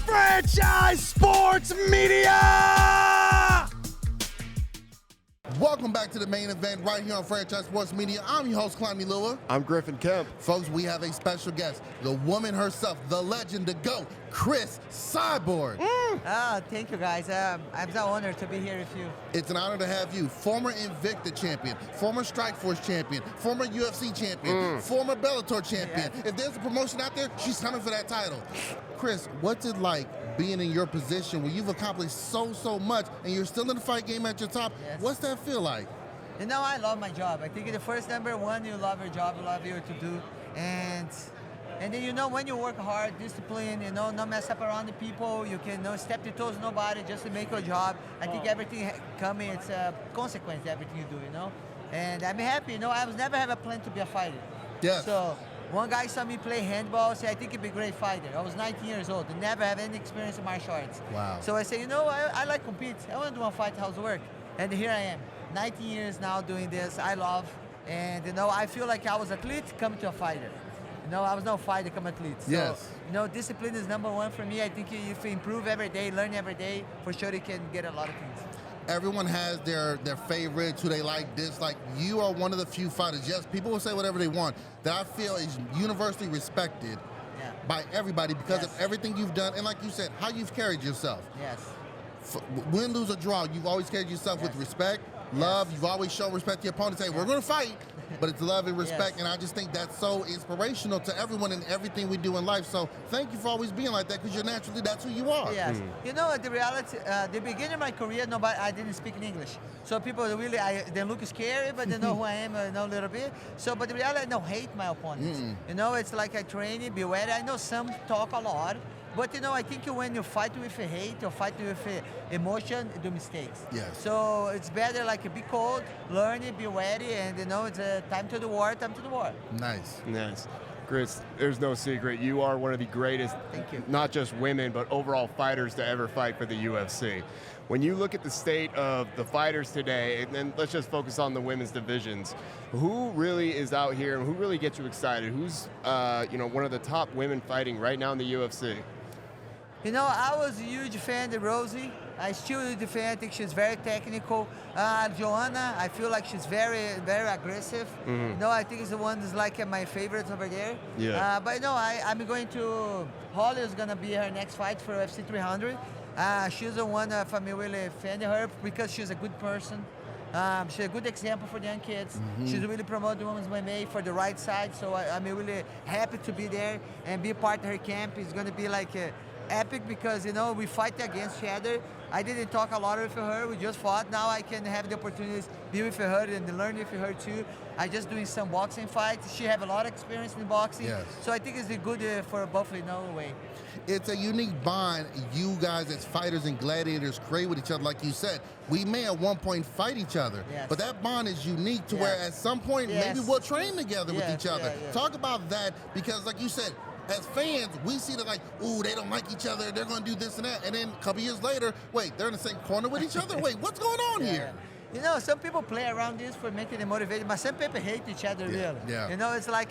Franchise Sports Media! Welcome back to the main event right here on Franchise Sports Media. I'm your host, Kalani Lua. I'm Griff and Kalani. Folks, we have a special guest, the woman herself, the legend, the GOAT, Cris Cyborg. Thank you, guys. I'm so honored to be here with you. It's an honor to have you. Former Invicta champion, former Strikeforce champion, former UFC champion, former Bellator champion. Yeah. If there's a promotion out there, she's coming for that title. Cris, what's it like being in your position where you've accomplished so much and you're still in the fight game at your top? Yes. What's that feel like? You know, I love my job. I think the first number one, you love your job, you love what you do. And then, you know, when you work hard, discipline, you know, not mess up around the people, you can step the toes nobody just to make your job. I think everything coming, it's a consequence to everything you do, you know. And I'm happy, you know, I was never have a plan to be a fighter. Yes. So one guy saw me play handball, said, I think you'd be a great fighter. I was 19 years old, never have any experience in martial arts. Wow. So I said, you know, I like compete. I want to do a fight house work. And here I am, 19 years now doing this. I love, and you know, I feel like I was an athlete coming to a fighter. You know, I was no fighter, come athlete. So, Yes. you know, discipline is number one for me. I think if you improve every day, learn every day, for sure you can get a lot of things. Everyone has their favorites, who they like, dislike. You are one of the few fighters. Yes, people will say whatever they want, that I feel is universally respected by everybody because of everything you've done. And like you said, how you've carried yourself. Yes. Win, lose, or draw, you've always carried yourself with respect, love. You've always shown respect to your opponent. Say, we're going to fight, but it's love and respect. And I just think that's so inspirational to everyone in everything we do in life. So thank you for always being like that, because you're naturally, that's who you are. Yes. You know, the reality, the beginning of my career, I didn't speak in English. So people really, they look scary, but they know who I am, know a little bit. So, but the reality, I don't hate my opponents. You know, it's like I train it, beware. I know some talk a lot. But you know, I think when you fight with hate or fight with emotion, you do mistakes. Yes. So it's better like be cold, learn it, be ready, and you know, it's time to the war, time to the war. Nice. Nice. Cris, there's no secret. You are one of the greatest, Thank you. not just women, but overall fighters to ever fight for the UFC. When you look at the state of the fighters today, and then let's just focus on the women's divisions, who really is out here and who really gets you excited? Who's you know, one of the top women fighting right now in the UFC? You know, I was a huge fan of Rosie. I still a huge fan. I think she's very technical. Joanna, I feel like she's very aggressive. You know, I think it's the one that's like my favorites over there. Yeah. But no, I'm going to, Holly is going to be her next fight for UFC 300. She's the one I'm really fan of her because she's a good person. She's a good example for the young kids. She's really promoting women's MMA for the right side. So I'm really happy to be there and be part of her camp. It's going to be like epic because, you know, we fight against each other. I didn't talk a lot with her, we just fought. Now I can have the opportunities to be with her and learn with her too. I just doing some boxing fights. She have a lot of experience in boxing. Yes. So I think it's good for both, in no way. It's a unique bond you guys as fighters and gladiators create with each other. Like you said, we may at one point fight each other, but that bond is unique to where at some point maybe we'll train together with each other. Talk about that, because like you said, as fans, we see that like, ooh, they don't like each other, they're going to do this and that. And then a couple years later, wait, they're in the same corner with each other? Wait, what's going on here? You know, some people play around this for making them motivated, but some people hate each other really. You know, it's like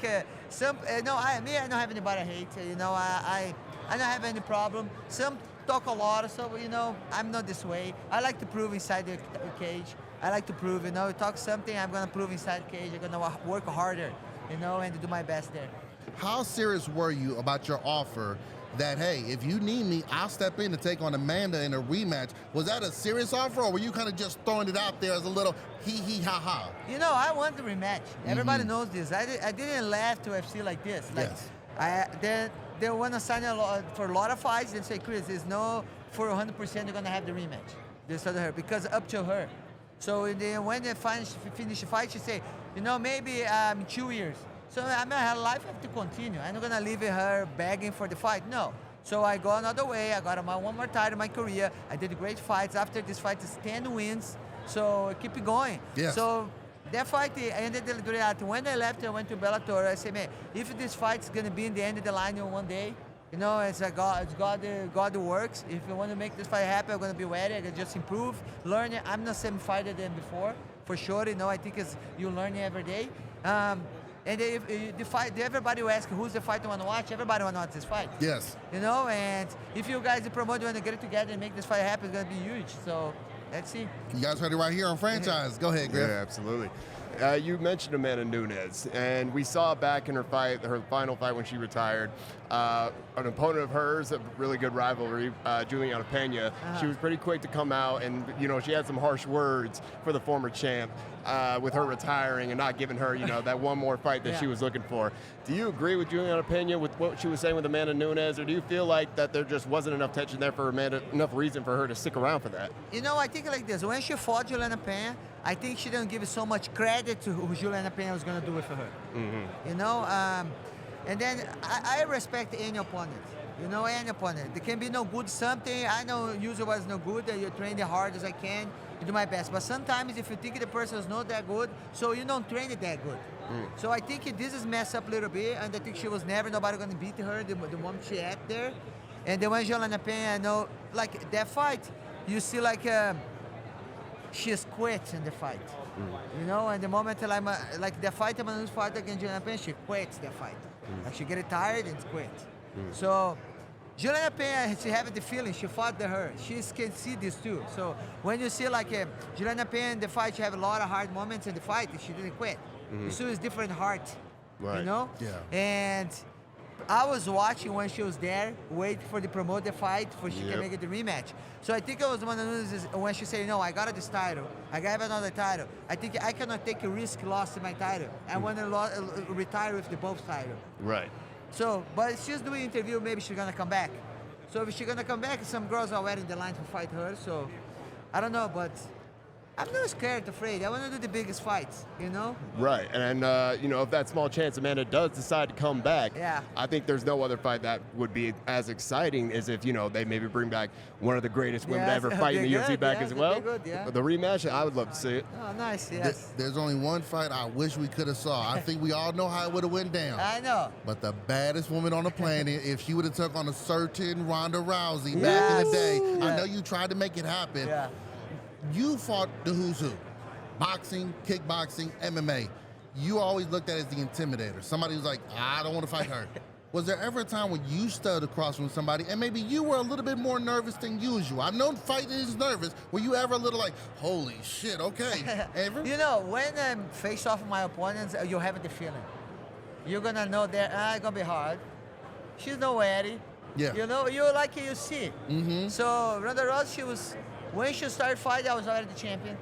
some, no, I don't have anybody I hate. You know, I don't have any problem. Some talk a lot, so, you know, I'm not this way. I like to prove inside the cage. I like to prove, you know, talk something, I'm going to prove inside the cage. I'm going to work harder, you know, and do my best there. How serious were you about your offer that, hey, if you need me, I'll step in to take on Amanda in a rematch? Was that a serious offer, or were you kind of just throwing it out there as a little hee-hee, ha-ha? You know, I want the rematch. Everybody knows this. I didn't laugh to UFC like this. Like, they want to sign for a lot of fights and say, Cris, there's no, for 100% you're going to have the rematch. This other her, because up to her. So then when they finish the fight, she say, you know, maybe 2 years. So I mean, her life have to continue. I'm not gonna leave her begging for the fight, no. So I go another way, I got one more title in my career. I did great fights. After this fight is 10 wins, so I keep it going. So that fight ended the reality. When I left, I went to Bellator, I said, man, if this fight's gonna be in the end of the line in one day, You know, it's God works. If you want to make this fight happen, I'm gonna be ready. I can just improve, learn it. I'm not same fighter than before, for sure. You know, I think you learn every day. And if the fight, everybody will ask who's the fight you want to watch. Everybody want to watch this fight. Yes. You know, and if you guys, the promoter, want to get it together and make this fight happen, it's gonna be huge. So let's see. You guys heard it right here on Franchise. Go ahead, Griff. Yeah, absolutely. You mentioned Amanda Nunes, and we saw back in her final fight when she retired, an opponent of hers, a really good rivalry, Juliana Pena. She was pretty quick to come out, and she had some harsh words for the former champ with her retiring and not giving her, that one more fight that she was looking for. Do you agree with Juliana Pena with what she was saying with Amanda Nunes, or do you feel like that there just wasn't enough tension there for Amanda, enough reason for her to stick around for that? I think like this. When she fought Juliana Pena, I think she didn't give so much credit to who Juliana Pena was going to do with her. And then I respect any opponent. Any opponent. There can be no good something. I know usually was no good, that you train the hard as I can, you do my best. But sometimes if you think the person is not that good, so you don't train it that good. So I think this is messed up a little bit, and I think she was never nobody going to beat her the moment she at there. And then when Juliana Pena, like that fight, you see like she's quit in the fight. And the moment like the fight I'm gonna fight against Juliana Pena, she quits the fight. Like she get tired and quit. So Juliana Pena, she have the feeling she fought her. She can see this too. So when you see like Juliana Pena in the fight, she have a lot of hard moments in the fight. She didn't quit. You see it's different heart. Right. Yeah. And I was watching when she was there, wait for the promoter fight for she can make it the rematch. So I think it was one of those when she said, I got this title, I got another title. I think I cannot take a risk loss in my title. I want to retire with the both title. Right. So, but she's doing interview, maybe she's gonna come back. So if she's gonna come back, some girls are already in the line to fight her. So I don't know, but I'm not scared, afraid. I want to do the biggest fights, Right, and if that small chance Amanda does decide to come back, I think there's no other fight that would be as exciting as if, they maybe bring back one of the greatest women to ever fight in the UFC back as well. Good, The rematch, I would love to see it. Oh, nice, yes. There's only one fight I wish we could have saw. I think we all know how it would have went down. I know. But the baddest woman on the planet, if she would have took on a certain Ronda Rousey back in the day, I know you tried to make it happen. Yeah. You fought the who's who. Boxing, kickboxing, MMA. You always looked at it as the intimidator. Somebody was like, I don't want to fight her. Was there ever a time when you stood across from somebody and maybe you were a little bit more nervous than usual? I've known fighting is nervous. Were you ever a little like, holy shit, okay? Ever? When I face off my opponents, you have the feeling. You're going to know that it's going to be hard. She's no Eddie. Yeah. You see. So Ronda Rousey, when she started fighting, I was already the champion.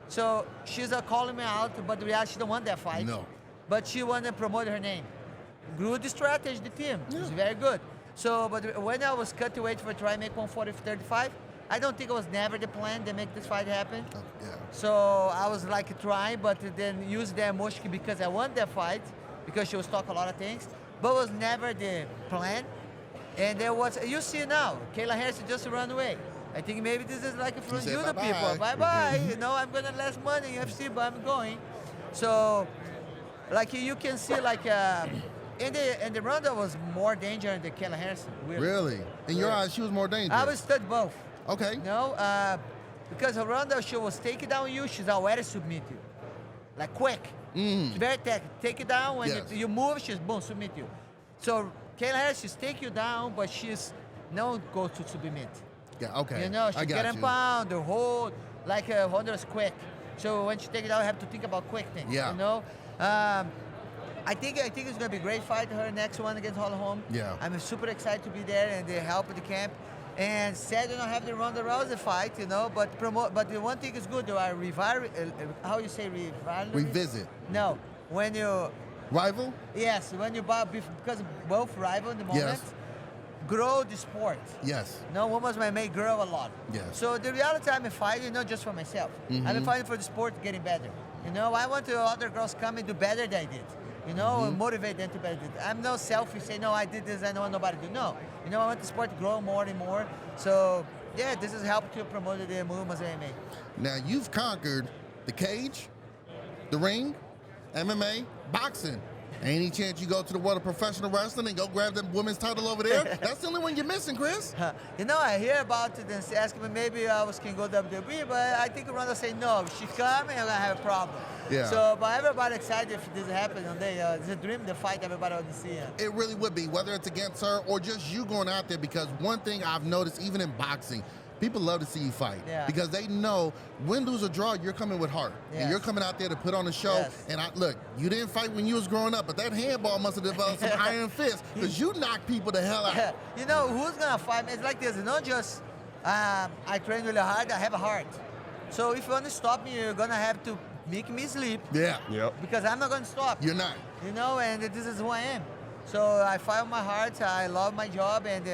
So she's calling me out, but the reality, she don't want that fight. No. But she wanted to promote her name. Good strategy, the team. It's very good. So, but when I was cut to weight for try make 140 for 35, I don't think it was never the plan to make this fight happen. So I was like trying, but then use the emotion because I won that fight, because she was talking a lot of things, but it was never the plan. And there was, you see now, Kayla Harrison just run away. I think maybe this is like from you the people. Bye-bye. I'm going to lose money in UFC, but I'm going. So, like you can see, like in the Ronda was more danger than Kayla Harrison. Really? In your eyes, she was more dangerous? I would study both. Okay. Because Ronda, she was take it down you, she's already submit you. Like quick. She's very take it down, when you move, she's boom, submit you. So Kayla Harrison, she's take you down, but she's no go to submit. Yeah, okay. She get and pound, the hold, like Ronda is quick. So when she take it out, you have to think about quick things. Yeah. I think it's gonna be a great fight. Her next one against Holly Holm. Yeah. I'm super excited to be there and they help with the camp. And sad don't have the Ronda Rousey fight, but promote. But the one thing is good. There are how you say rivalry? Revisit. No, when you rival. Yes, when you because both rival in the moment. Yes. Grow the sport. Yes. No, women's my may grow a lot. Yes. So the reality, I'm fighting not just for myself. I'm fighting for the sport getting better. I want the other girls come and do better than I did. And motivate them to better. I'm no selfish, say, no, I did this, I don't want nobody to do. No. I want the sport to grow more and more. So, yeah, this has helped to promote the women's MMA. Now, you've conquered the cage, the ring, MMA, boxing. Any chance you go to the world of professional wrestling and go grab the women's title over there? That's the only one you're missing, Chris. You know, I hear about it and ask me maybe I can go to WWE, but I think Ronda say no. If she come, you're gonna have a problem. Yeah. So, but everybody excited if this happens one day. It's a dream, the fight everybody want to see. It really would be, whether it's against her or just you going out there. Because one thing I've noticed, even in boxing, people love to see you fight because they know win, lose, or draw, you're coming with heart. And you're coming out there to put on a show. And look, you didn't fight when you was growing up, but that handball must have developed some iron fist because you knock people the hell out. You know, who's going to fight me? It's like this. It's not just I train really hard, I have a heart. So if you want to stop me, you're going to have to make me sleep. Yeah. Yep. Because I'm not going to stop. You're not. You know, and this is who I am. So I fight with my heart. I love my job. And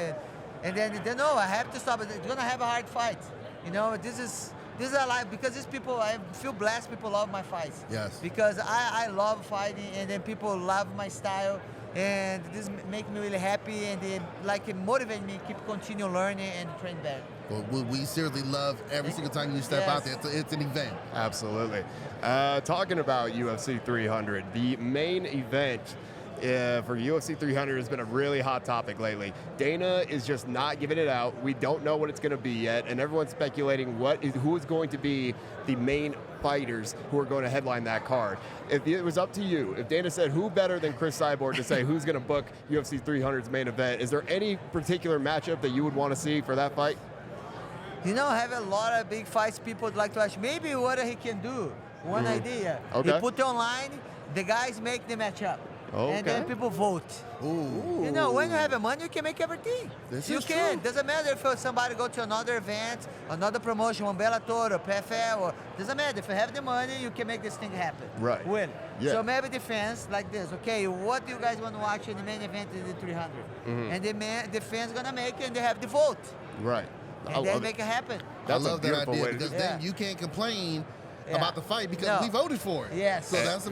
then they know I have to stop it. It's going to have a hard fight. You know, this is a life because these people, I feel blessed. People love my fights. Yes. Because I love fighting, and then people love my style, and this makes me really happy, and it motivate me to keep continue learning and train better. Well, we seriously love every single time you step out there. It's an event. Absolutely. Talking about UFC 300, the main event for UFC 300 has been a really hot topic lately. Dana is just not giving it out. We don't know what it's going to be yet, and everyone's speculating who is going to be the main fighters who are going to headline that card. If it was up to you, if Dana said who better than Cris Cyborg to say who's going to book UFC 300's main event, is there any particular matchup that you would want to see for that fight? You know, I have a lot of big fights people would like to watch. Maybe what he can do, one idea. Okay. He put it online, the guys make the matchup. Okay. And then people vote. Ooh. You know, when you have the money, you can make everything. This you is can. true. Doesn't matter if somebody go to another event, another promotion, one Bellator or PFL, or doesn't matter. If you have the money, you can make this thing happen. Right. Win. Yeah. So maybe the fans like this. Okay, what do you guys want to watch in the main event in the 300? And the fans gonna make it, and they have the vote. Right. And then make it happen. That's I love that beautiful idea way to because do then you can't complain about the fight because we voted for it. Yes. So that's a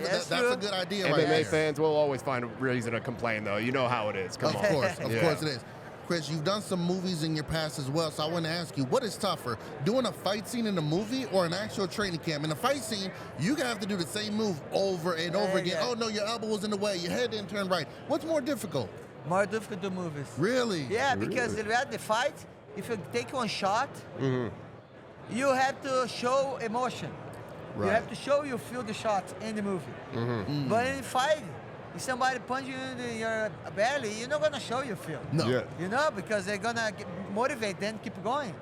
good idea right MMA there. fans will always find a reason to complain, though. You know how it is. Come on. Of course it is. Chris, you've done some movies in your past as well, so I want to ask you, what is tougher, doing a fight scene in a movie or an actual training camp? In a fight scene, you're going to have to do the same move over and over again. Oh, no, your elbow was in the way, your head didn't turn right. What's more difficult? More difficult to movies. Really? Yeah, because the fight, if you take one shot, you have to show emotion. Right. You have to show you feel the shot in the movie. But in the fight, if somebody punch you in your belly, you're not gonna show you feel. No. Yeah. You know, because they're gonna motivate them keep going.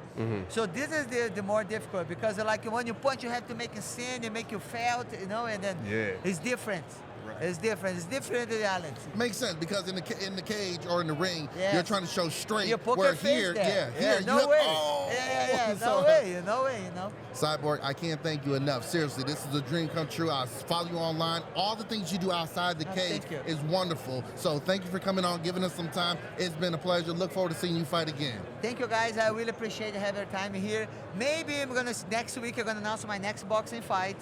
So this is the more difficult because like when you punch, you have to make a scene, you make you felt, you know, and then it's different. Right. It's different. It's different in reality. Makes sense because in the cage or in the ring, you're trying to show strength. You poke where your face here, there. here, no you way. have, No way. No way. You know. Cyborg, I can't thank you enough. Seriously, this is a dream come true. I follow you online. All the things you do outside the cage is wonderful. So thank you for coming on, giving us some time. It's been a pleasure. Look forward to seeing you fight again. Thank you, guys. I really appreciate having your time here. Maybe next week I'm gonna announce my next boxing fight.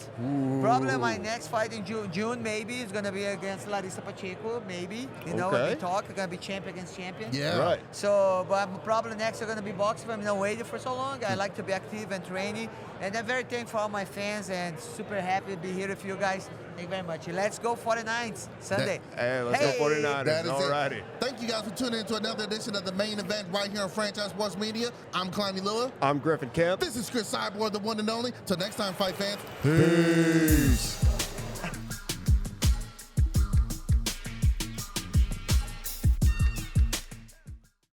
Probably my next fight in June. Maybe it's gonna be against Larissa Pacheco. Maybe when we talk, I'm gonna be champion against champion. Yeah. Right. So, but probably next I'm gonna be boxing. I'm not waiting for so long. I like to be active and training, and I'm very thankful for all my fans and super happy to be here with you guys. Thank you very much. Let's go 49ers Sunday. Let's go 49ers. That is Alrighty. it. Thank you guys for tuning in to another edition of the main event right here on Franchise Sports Media. I'm Kalani Lua. I'm Griff and Kalani. This is Cris Cyborg, the one and only. Till next time, fight fans. Peace.